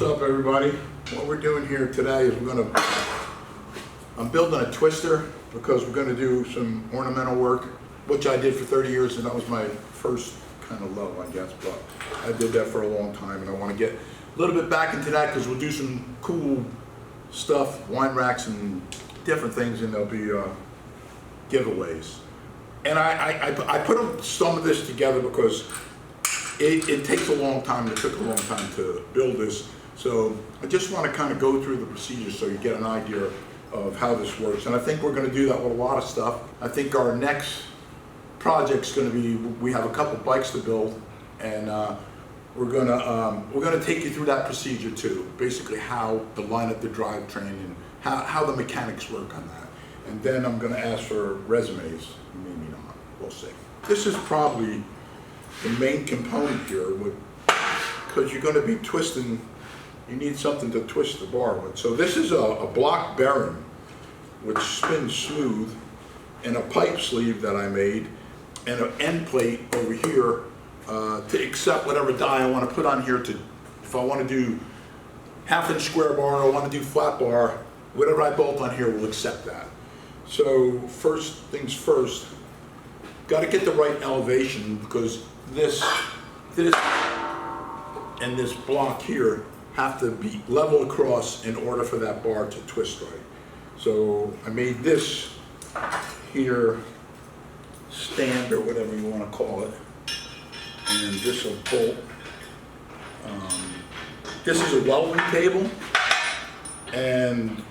up, everybody? What we're doing here today is I'm building a twister because we're gonna do some ornamental work, which I did for 30 years, and that was my first kind of love, I guess, but I did that for a long time, and I want to get a little bit back into that because we'll do some cool stuff, wine racks and different things, and there'll be giveaways. And I put some of this together because it takes a long time. It took a long time to build this. So I just want to kind of go through the procedures so you get an idea of how this works. And I think we're going to do that with a lot of stuff. I think our next project's going to be, we have a couple bikes to build, and we're going to take you through that procedure too. Basically how to line up the drivetrain and how the mechanics work on that. And then I'm going to ask for resumes. Maybe not. We'll see. This is probably the main component here, because you're going to be twisting. You need something to twist the bar with. So this is a block bearing, which spins smooth, and a pipe sleeve that I made, and an end plate over here to accept whatever die I want to put on here. If I want to do half-inch square bar or I want to do flat bar, whatever I bolt on here will accept that. So first things first, got to get the right elevation, because this and this block here have to be level across in order for that bar to twist right. So I made this here stand, or whatever you want to call it, and this will bolt. This is a welding table, and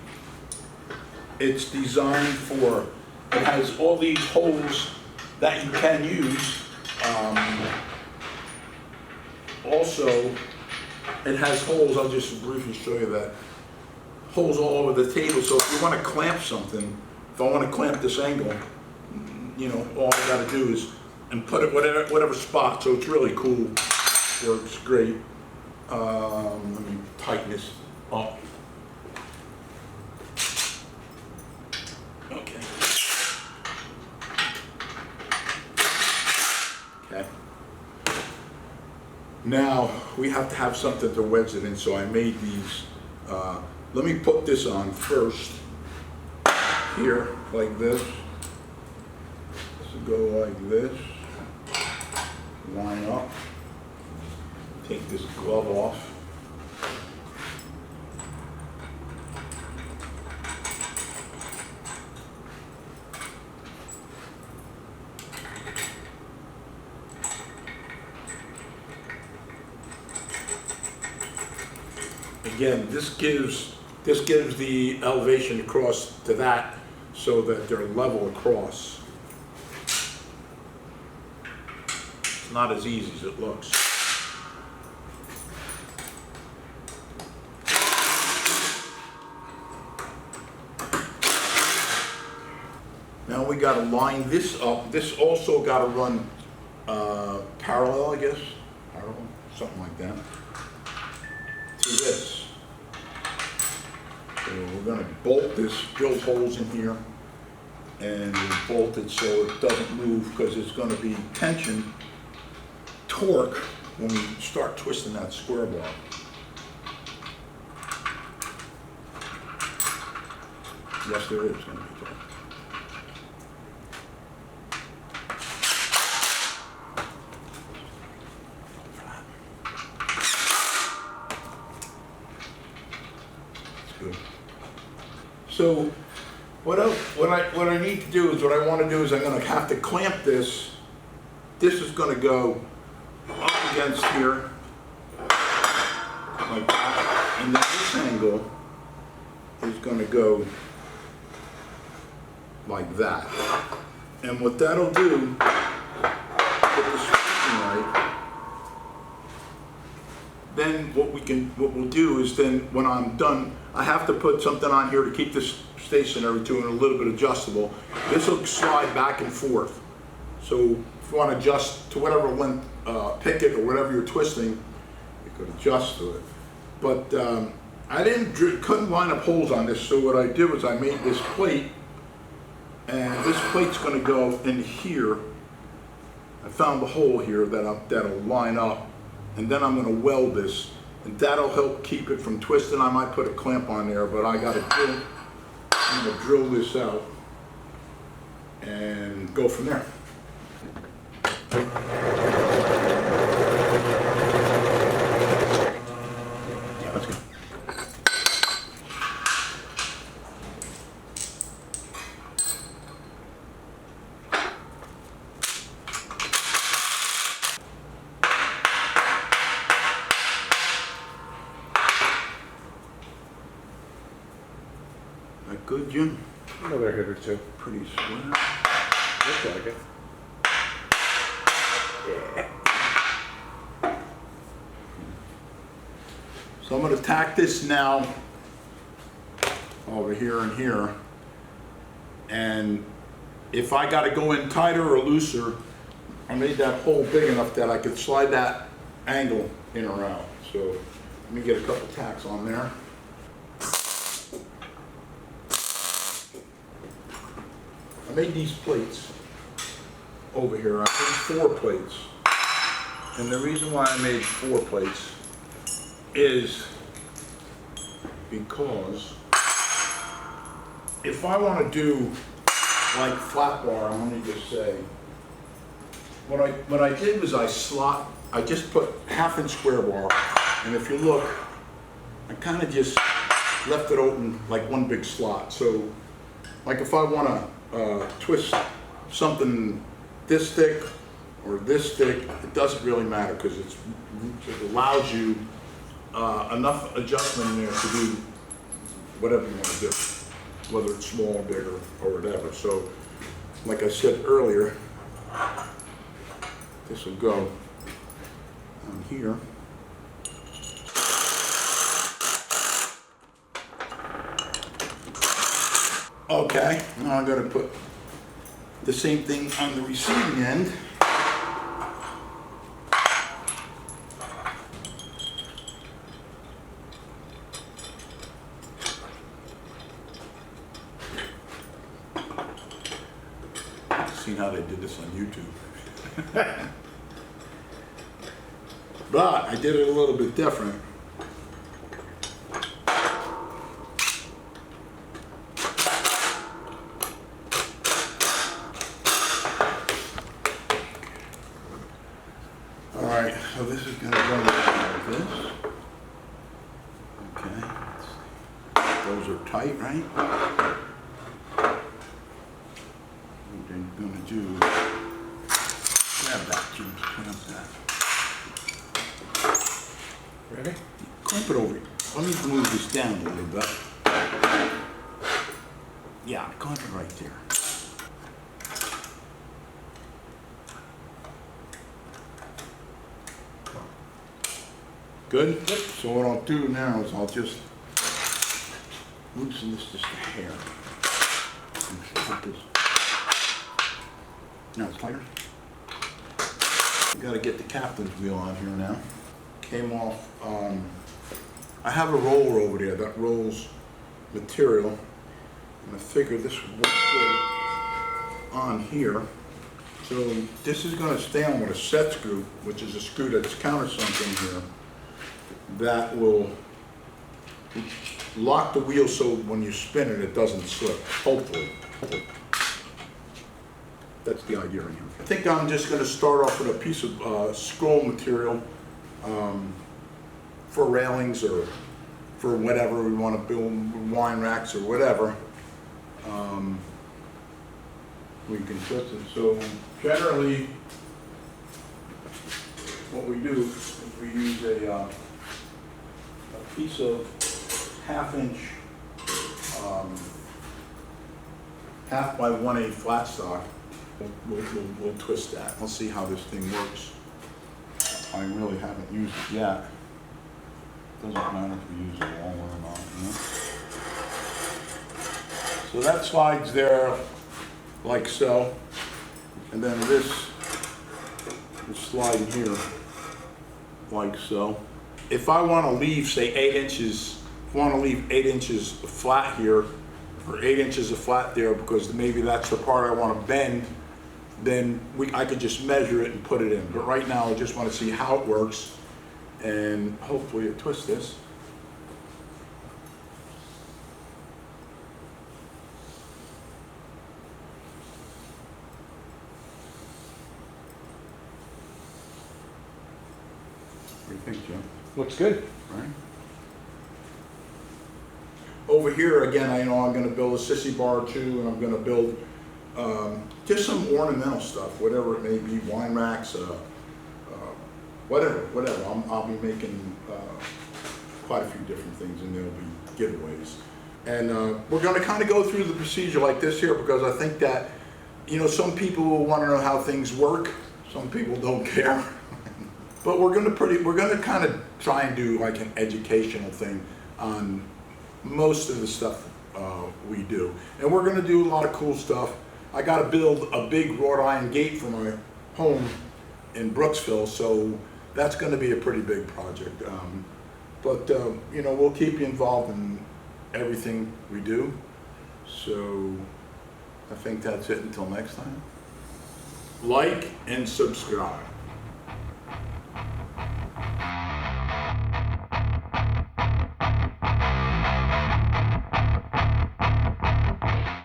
it's designed for, it has all these holes that you can use. Also, it has holes, I'll just briefly show you that, holes all over the table, so if you want to clamp something, if I want to clamp this angle, you know, all I got to do is, and put it whatever spot, so it's really cool, works great. Let me tighten this up. Okay. Okay. Now we have to have something to wedge it in, so I made these. Let me put this on first. Here, like this. This will go like this. Line up. Take this glove off. Again, this gives the elevation across to that, so that they're level across. It's not as easy as it looks. Now we got to line this up. This also got to run parallel, I guess, parallel, something like that, to this. So we're going to bolt this, drill holes in here, and we'll bolt it so it doesn't move, because it's going to be tension, torque, when we start twisting that square bar. Yes, there is going to be torque. So what I need to do is, what I want to do is, I'm going to have to clamp this. This is going to go up against here, like that, and then this angle is going to go like that. And what that'll do, put the spacing right, then what we'll do is, then when I'm done, I have to put something on here to keep this stationary too, and a little bit adjustable. This will slide back and forth. So if you want to adjust to whatever length, picket or whatever you're twisting, you could adjust to it. But I couldn't line up holes on this, so what I did was I made this plate, and this plate's going to go in here. I found the hole here that'll line up, and then I'm going to weld this And that'll help keep it from twisting. I might put a clamp on there, but I gotta drill, I'm gonna drill this out and go from there. Yeah, let's go. That good, Jim? Another hit or two. Pretty square. Looks like it. So I'm going to tack this now over here and here. And if I got to go in tighter or looser, I made that hole big enough that I could slide that angle in or out. So let me get a couple tacks on there. I made these plates over here. I made 4 plates. And the reason why I made 4 plates is because if I want to do like flat bar, let me just say, what I did was I just put 1/2 inch square bar, and if you look, I kind of just left it open like one big slot. So like if I want to twist something this thick or this thick, it doesn't really matter because it allows you enough adjustment in there to do whatever you want to do, whether it's small, bigger, or whatever. So, like I said earlier, this will go on here. Okay, now I'm going to put the same thing on the receiving end. Seen how they did this on YouTube. But I did it a little bit different. All right, so this is going to go like this. Okay, those are tight, right? Going to do, grab that, Jim, grab that. Ready? Clamp it over. Let me move this down a little bit. Yeah, clamp it right there. Good? Yep. So what I'll do now is I'll just loosen this just a hair. Put this. Now it's tighter. Got to get the captain's wheel on here now. Came off, I have a roller over there that rolls material. And I figured this would work good on here. So this is going to stay on with a set screw, which is a screw that's countersunk in here, that will lock the wheel so when you spin it, it doesn't slip, hopefully. That's the idea in here. I think I'm just going to start off with a piece of scroll material for railings or for whatever we want to build, wine racks or whatever. We can twist it. So generally, what we do is we use a piece of 1/2 inch, 1/2 by 1/8 flat stock. We'll twist that. We'll see how this thing works. I really haven't used it yet. Doesn't matter if we use it all or not, you know? So that slides there like so. And then this will slide in here like so. If I want to leave, say 8 inches, if I want to leave 8 inches flat here, or 8 inches of flat there, because maybe that's the part I want to bend, then I could just measure it and put it in. But right now I just want to see how it works and hopefully it twists this. What do you think, Jim? Looks good. Right? Over here, again, I know I'm gonna build a sissy bar too, and I'm gonna build just some ornamental stuff, whatever it may be, wine racks, whatever. I'll be making quite a few different things, and there'll be giveaways. And we're gonna kind of go through the procedure like this here, because I think that, you know, some people will wanna know how things work, some people don't care. But we're gonna kind of try and do like an educational thing on most of the stuff we do. And we're gonna do a lot of cool stuff. I gotta build a big wrought iron gate for my home in Brooksville, so that's gonna be a pretty big project. But you know, we'll keep you involved in everything we do. So I think that's it until next time. Like and subscribe.